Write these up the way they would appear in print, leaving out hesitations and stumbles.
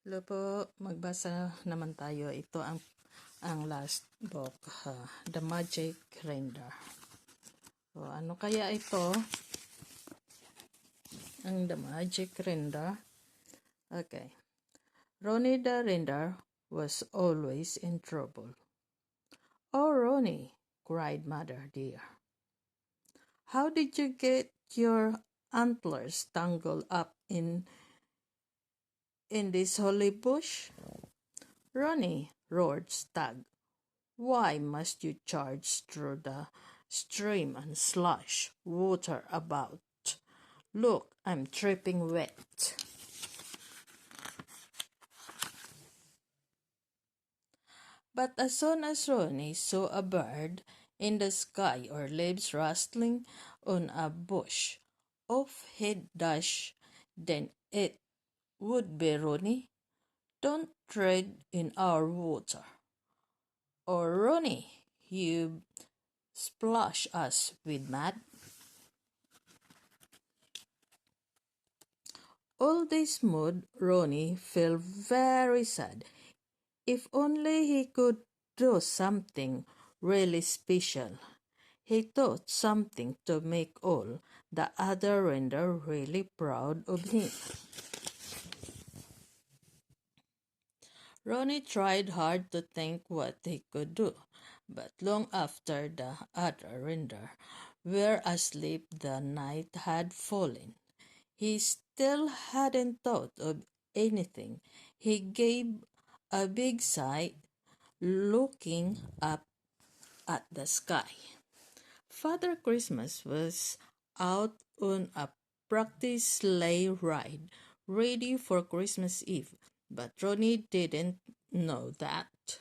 Hello po, magbasa naman tayo. Ito ang last book, The Magic Reindeer. So, ano kaya ito? Ang The Magic Reindeer. Okay. Ronnie the reindeer was always in trouble. "Oh, Ronnie," cried Mother Deer. "How did you get your antlers tangled up in this holly bush?" "Ronnie," roared Stag, "why must you charge through the stream and slush water about? Look, I'm dripping wet." But as soon as Ronnie saw a bird in the sky or leaves rustling on a bush, off he'd dash. Then it would be Ronnie. "Don't tread in our water, or Ronnie, you splash us with mud." All this made Ronnie feel very sad. If only he could do something really special. He thought something to make all the other reindeer really proud of him. Ronnie tried hard to think what he could do, but long after the other reindeer were asleep, the night had fallen. He still hadn't thought of anything. He gave a big sigh, looking up at the sky. Father Christmas was out on a practice sleigh ride, ready for Christmas Eve, but Ronnie didn't know that.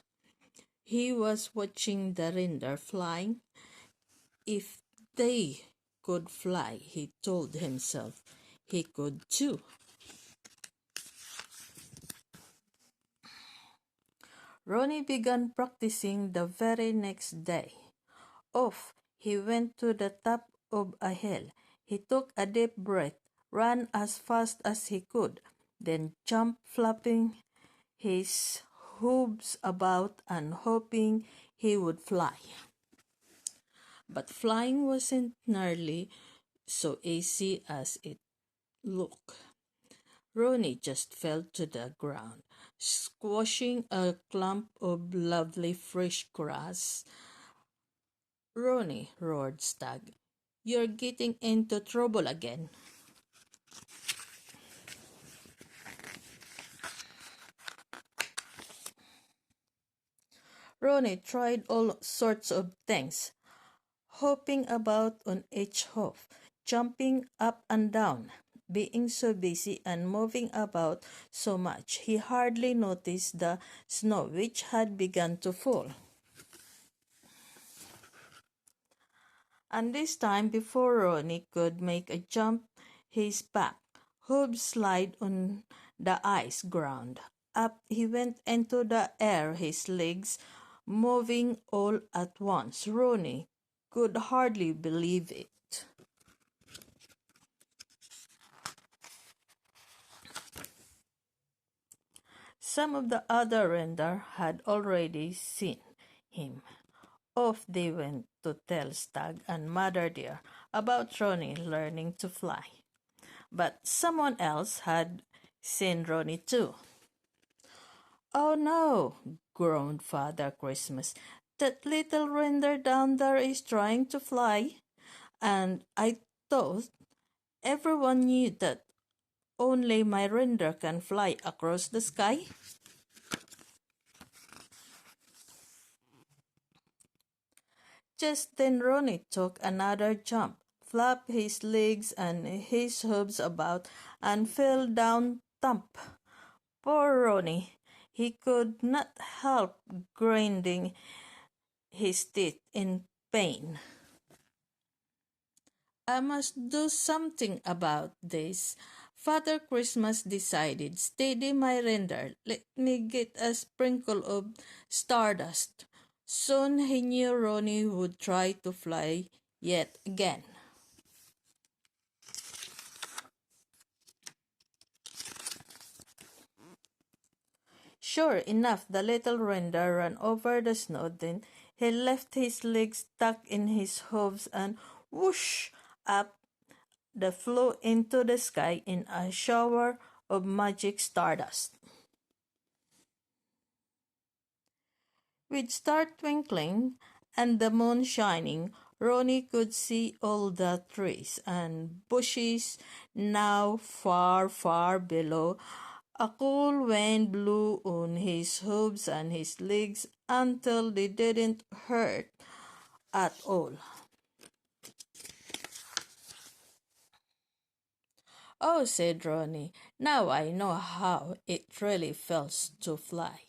He was watching the reindeer flying. If they could fly, he told himself, he could too. Ronnie began practicing the very next day. Off he went to the top of a hill. He took a deep breath, ran as fast as he could, then jumped, flapping his hooves about and hoping he would fly. But flying wasn't nearly so easy as it looked. Ronnie just fell to the ground, squashing a clump of lovely fresh grass. "Ronnie," roared Stag, "you're getting into trouble again." Ronnie tried all sorts of things, hopping about on each hoof, jumping up and down, being so busy and moving about so much he hardly noticed the snow which had begun to fall. And this time, before Ronnie could make a jump, his back hooves slid on the ice ground. Up he went into the air, his legs moving all at once. Ronnie could hardly believe it. Some of the other reindeer had already seen him. Off they went to tell Stag and Mother Deer about Ronnie learning to fly. But someone else had seen Ronnie too. "Oh no," groaned Father Christmas. "That little reindeer down there is trying to fly, and I thought everyone knew that only my reindeer can fly across the sky." Just then Ronnie took another jump, flapped his legs and his hooves about, and fell down thump. Poor Ronnie! He could not help grinding his teeth in pain. "I must do something about this," Father Christmas decided. "Steady, my reindeer. Let me get a sprinkle of stardust." Soon he knew Ronnie would try to fly yet again. Sure enough, the little reindeer ran over the snow. Then he left his legs stuck in his hooves and whoosh up they flew into the sky in a shower of magic stardust. With stars twinkling and the moon shining, Ronnie could see all the trees and bushes now far, far below. A cool wind blew on his hooves and his legs until they didn't hurt at all. Oh, said Ronnie, now I know how it really feels to fly.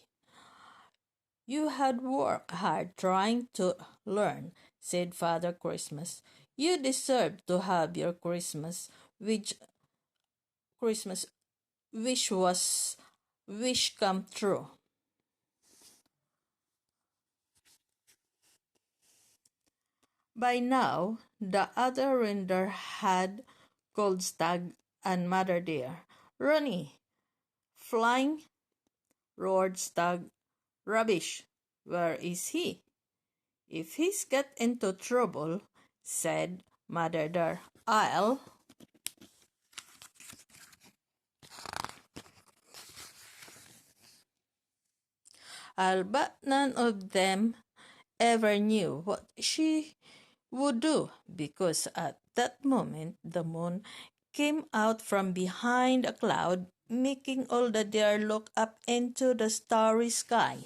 You had worked hard trying to learn, said Father Christmas. You deserve to have your which Christmas wish come true. By now, the other reindeer had called Stag and Mother Deer. Ronnie, flying, roared Stag. Rubbish! Where is he? If he's got into trouble, said Mother Deer, I'll bet none of them ever knew what she would do, because at that moment the moon came out from behind a cloud, making all the deer look up into the starry sky.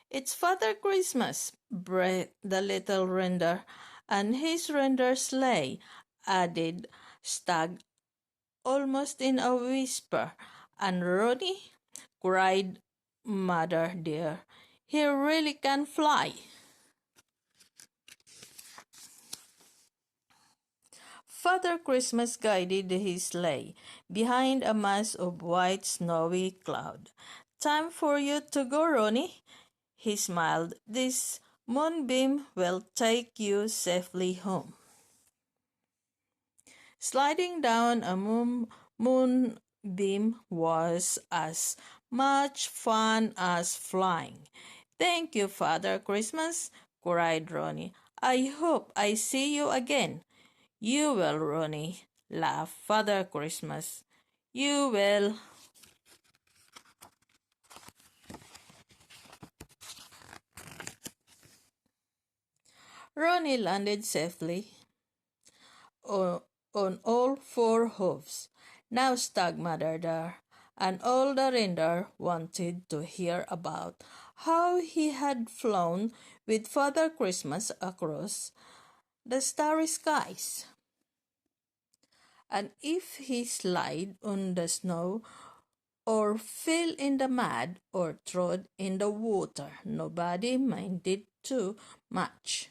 It's Father Christmas, breathed the little reindeer, and his reindeer sleigh, added Stag almost in a whisper. And Ronnie, cried Mother Deer, he really can fly. Father Christmas guided his sleigh behind a mass of white snowy cloud. Time for you to go, Ronnie, he smiled. This moonbeam will take you safely home. Sliding down a moonbeam was as much fun as flying. Thank you, Father Christmas, cried Ronnie. I hope I see you again. You will, Ronnie, laughed Father Christmas. You will. Ronnie landed safely on, on all four hooves. Now Stag Mother there, and all the reindeer wanted to hear about how he had flown with Father Christmas across the starry skies. And if he slid on the snow or fell in the mud or trod in the water, nobody minded too much.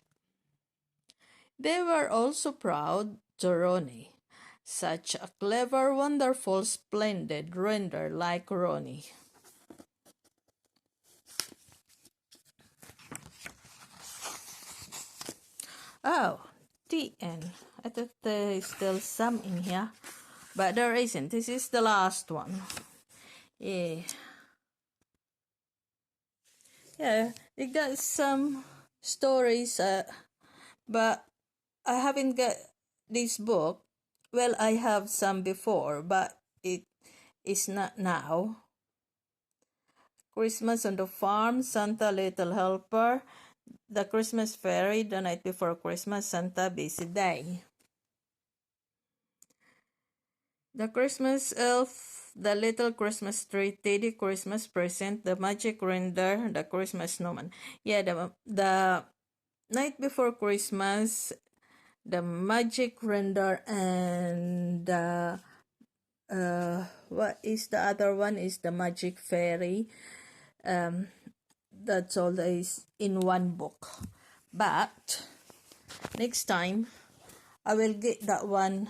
They were also proud to Ronnie. Such a clever, wonderful, splendid reindeer like Ronnie. Oh, the end. I thought there is still some in here, but there isn't. This is the last one. Yeah. Yeah, they got some stories, but I haven't got this book. Well, I have some before, but it is not now. Christmas on the Farm, Santa Little Helper, The Christmas Fairy, The Night Before Christmas, Santa Busy Day. The Christmas Elf, The Little Christmas Tree, Teddy Christmas Present, The Magic Reindeer, The Christmas Snowman. Yeah, the Night Before Christmas, The Magic Reindeer, and what is the other one is The Magic Fairy. That's all that is in one book. But next time I will get that one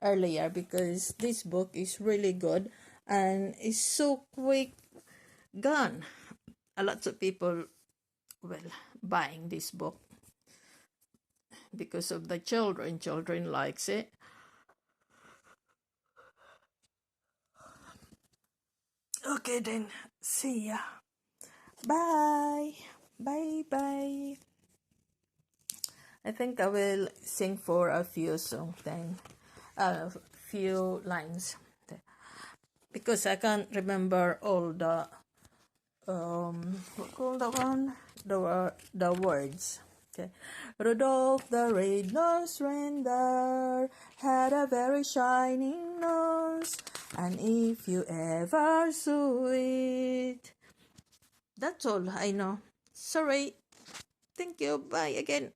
earlier, because this book is really good and is so quick gone. A lot of people buying this book because of the children likes it. Okay then. See ya. Bye. Bye bye. I think I will sing for a few songs then. A few lines. Because I can't remember all the what call that one? The words. Okay. Rudolph the red-nosed reindeer had a very shining nose, and if you ever saw it. That's all I know. Sorry. Thank you. Bye again.